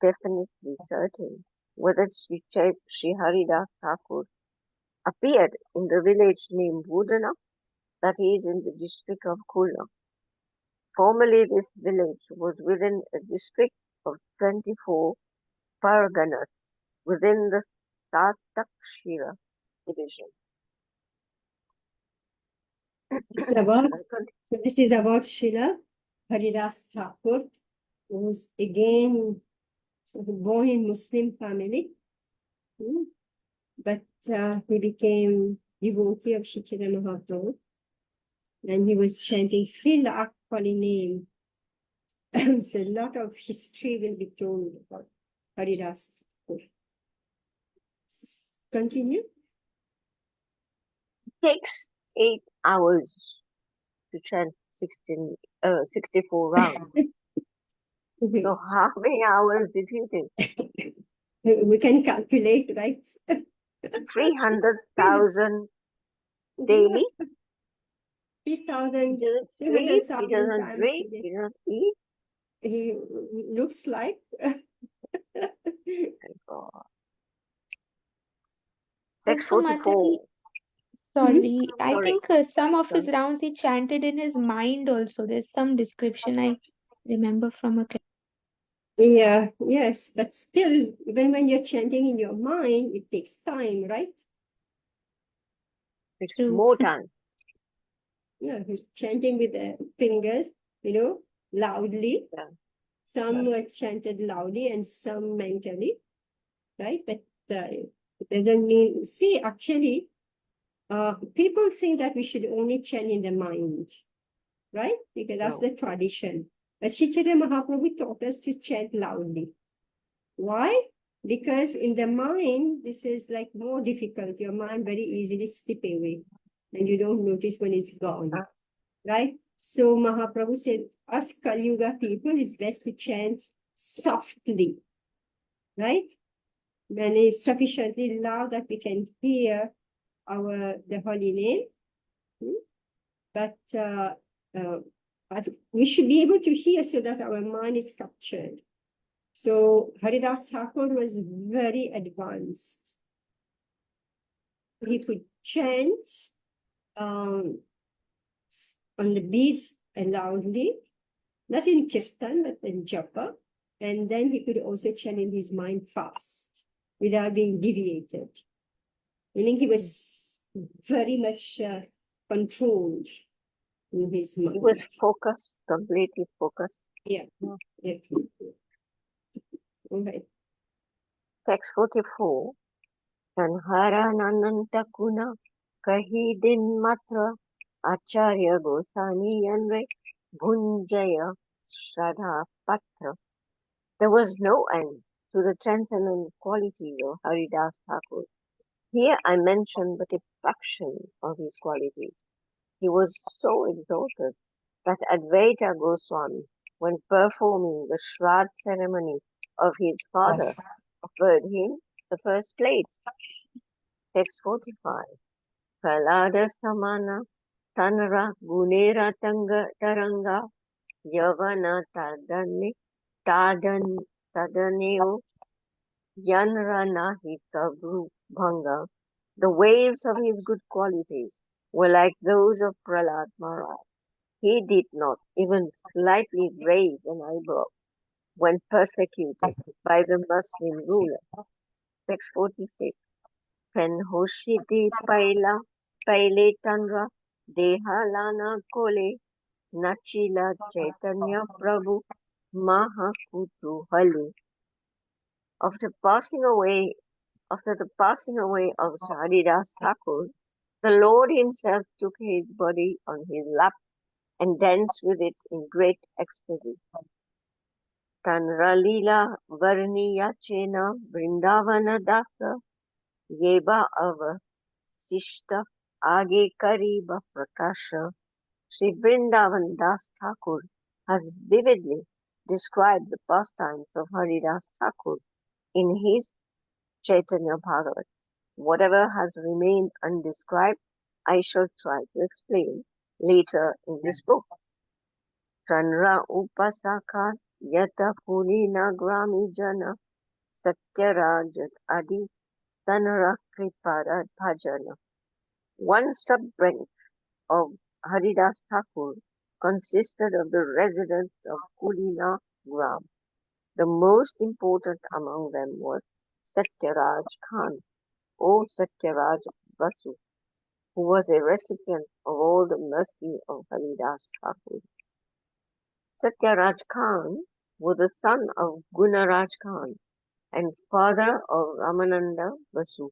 definitely certain whether Sri Haridas Thakur appeared in the village named Budana, that is in the district of Khulna. Formerly this village was within a district of 24 parganas within the Satakshira division. It's about, so this is about Srila Haridas Thakur, who was again born in Muslim family, but he became devotee of Sri Chaitanya Mahaprabhu, and he was chanting 3 lakh holy name. So a lot of history will be told about Haridas Thakur. Continue. It takes 8 hours to chant 64 rounds. So how many hours did he take? We can calculate, right? 300,000 daily. 3,000, He doesn't sleep, he 300,000 doesn't times drink, a day. he doesn't eat. He looks like. God. Text Also, Mataji, 44. sorry, I Sorry. think some of his rounds he chanted in his mind also. There's some description I remember from a class. Yeah, yes, but still, even when you're chanting in your mind, it takes time, right? It's True. more time. Yeah, he's chanting with the fingers, loudly. Yeah. Some were chanted loudly and some mentally, right? But it doesn't mean, see, actually, people think that we should only chant in the mind, right? Because that's No. the tradition. But Sri Chaitanya Mahaprabhu taught us to chant loudly. Why? Because in the mind, this is like more difficult. Your mind very easily slip away and you don't notice when it's gone, right? So Mahaprabhu said, us Kali Yuga people, it's best to chant softly, right? When it's sufficiently loud that we can hear the holy name. But we should be able to hear so that our mind is captured. So Haridas Thakur was very advanced. He could chant on the beats loudly, not in kirtan, but in japa. And then he could also chant in his mind fast without being deviated. Meaning he was very much controlled in his mind. He was focused, completely focused. Yeah. Yeah. Okay. Text 44. Tanhara Kuna Kahi Din Matra Acharya Gosani Yanre Bhunjaya Shraddha Patra. There was no end to the transcendent qualities of Haridas Thakur. Here I mention but a fraction of his qualities. He was so exalted that Advaita Goswami, when performing the Shraddha ceremony of his father, offered him the first plate. Text 45. Pralada Samana Tanara Gunera Tanga Taranga Yavana Tadaneo Yanrana Hikabhu Bhanga. The waves of his good qualities were like those of Prahlad Maharaj. He did not even slightly raise an eyebrow when persecuted by the Muslim ruler. Text 46. Pen Hoshidi Paile Tanra Dehalana Kole Nachila Chaitanya Prabhu Mahakutuhali. After the passing away of Haridas Thakur, the Lord himself took his body on his lap and danced with it in great ecstasy. Tanra lila varniya chena Vrindavana dasa yeba ava sishta age kariba prakasha. Sri Vrindavan Das Thakur has vividly described the pastimes of Haridas Thakur in his Chaitanya Bhagavat. Whatever has remained undescribed, I shall try to explain later in this book. Tanra Upasaka Yata Pulina Grami Jana Satyarajat Adi Tanra Kriparad Bhajana. One sub-branch of Haridas Thakur consisted of the residents of Kulina Gram. The most important among them was Satyaraj Khan, or Satyaraj Basu, who was a recipient of all the mercy of Haridas Thakur. Satyaraj Khan was the son of Gunaraj Khan and father of Ramananda Basu.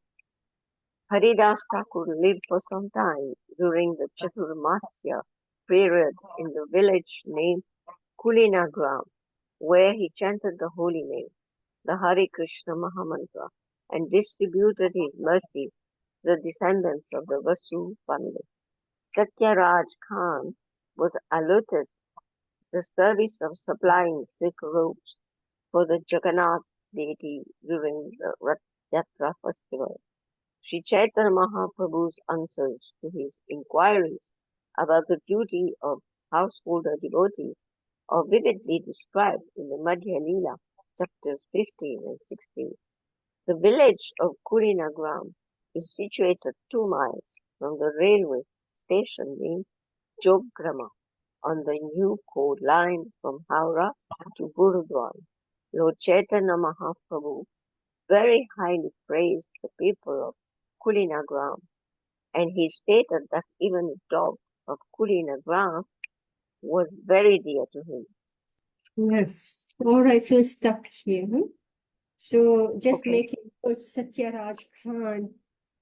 Haridas Thakur lived for some time during the Chaturmasya period in the village named Kulinagram, where he chanted the holy name, the Hare Krishna Mahamantra, and distributed his mercy to the descendants of the Vasu family. Satyaraj Khan was allotted the service of supplying silk robes for the Jagannath deity during the Rath Yatra festival. Sri Chaitanya Mahaprabhu's answers to his inquiries about the duty of householder devotees are vividly described in the Madhya Lila, chapters 15 and 16. The village of Kurinagram is situated 2 miles from the railway station named Jograma on the new code line from Howrah to Gurudwara. Lord Chaitanya Mahaprabhu very highly praised the people of Kulinagram, and he stated that even the dog of Kulinagram was very dear to him. Yes. All right, so stop here. So just Okay. making good Satyaraj Khan,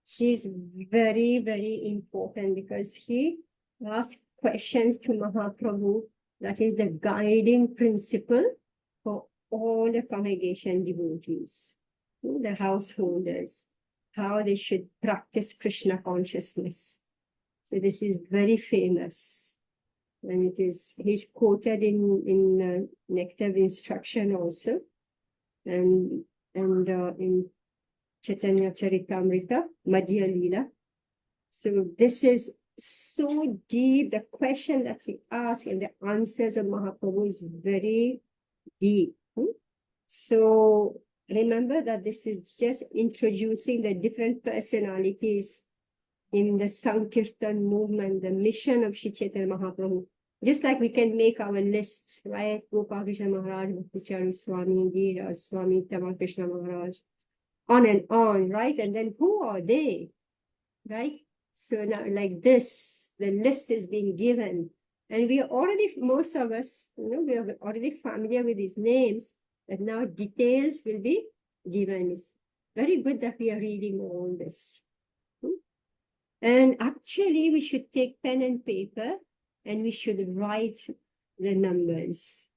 he's very, very important because he asked questions to Mahaprabhu. That is the guiding principle for all the congregation devotees. the householders, how they should practice Krishna consciousness. So this is very famous. And he's quoted in Nectar of Instruction also, and in Chaitanya Charitamrita, Madhya Lila. So this is so deep. The question that he asked and the answers of Mahaprabhu is very deep. So remember that this is just introducing the different personalities in the Sankirtan movement, the mission of Sri Chaitanya Mahaprabhu. Just like we can make our lists, right? Gopal Krishna Maharaj, Bhaktichari Swami, Dheeraj Swami, Tamal Krishna Maharaj, on and on, right? And then who are they, right? So now, like this, the list is being given. And we are already, most of us, we are already familiar with these names, but now details will be given. It's very good that we are reading all this. And actually, we should take pen and paper and we should write the numbers.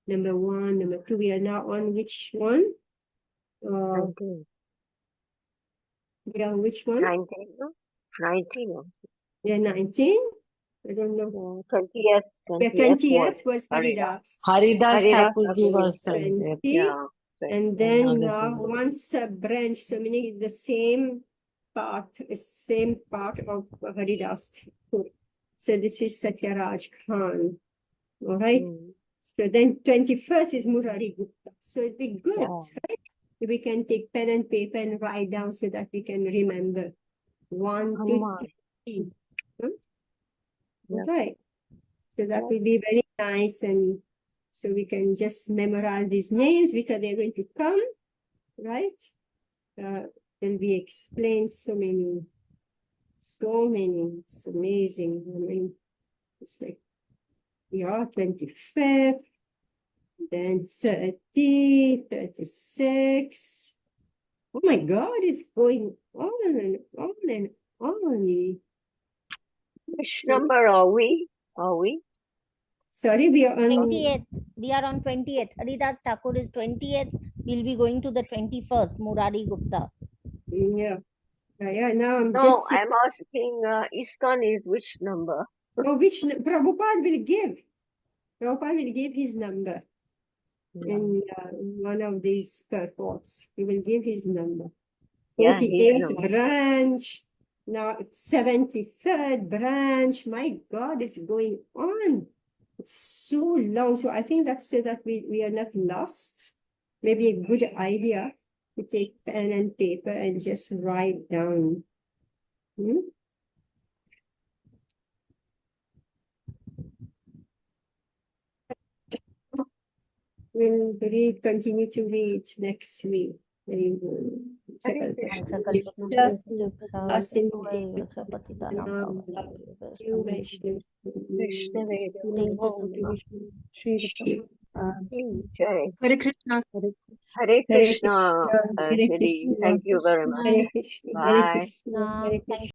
Number 1, number 2. We are now on which one? 19. We are on which one? 19, no? 19 also. Yeah, 19. I don't know. 20th. Yeah, 20th was Haridas. Haridas. Haridas Haridas Thakur Thakur gave us 20. Yeah. And then one sub-branch, so meaning the same part of Haridas Thakur. So this is Satyaraj Khan. All right. So then 21st is Murari Gupta. So it'd be good, right? If we can take pen and paper and write down so that we can remember. 1, 2, 3. Yeah. Right. So that will be very nice, and so we can just memorize these names because they're going to come, right? Then we explain so many. It's amazing. I mean, it's like, 25th, then 30, 36. Oh my God, it's going on and on and on. Which number are we? Sorry, we are on 20th. We are on 20th. Haridas Thakur is 20th. We'll be going to the 21st, Murari Gupta. Yeah. Now I'm No, just I'm asking ISKCON is which number? which Prabhupada will give. Prabhupada will give his number in one of these purports. He will give his number. Yeah, his 48th number. branch. Now 73rd branch. My God, it's going on. It's so long. So I think that's so that we are not lost. Maybe a good idea to take pen and paper and just write down. We'll continue to read next week. Hare Krishna. Hare Krishna. Thank you very much. Hare Krishna. Bye. Hare Krishna.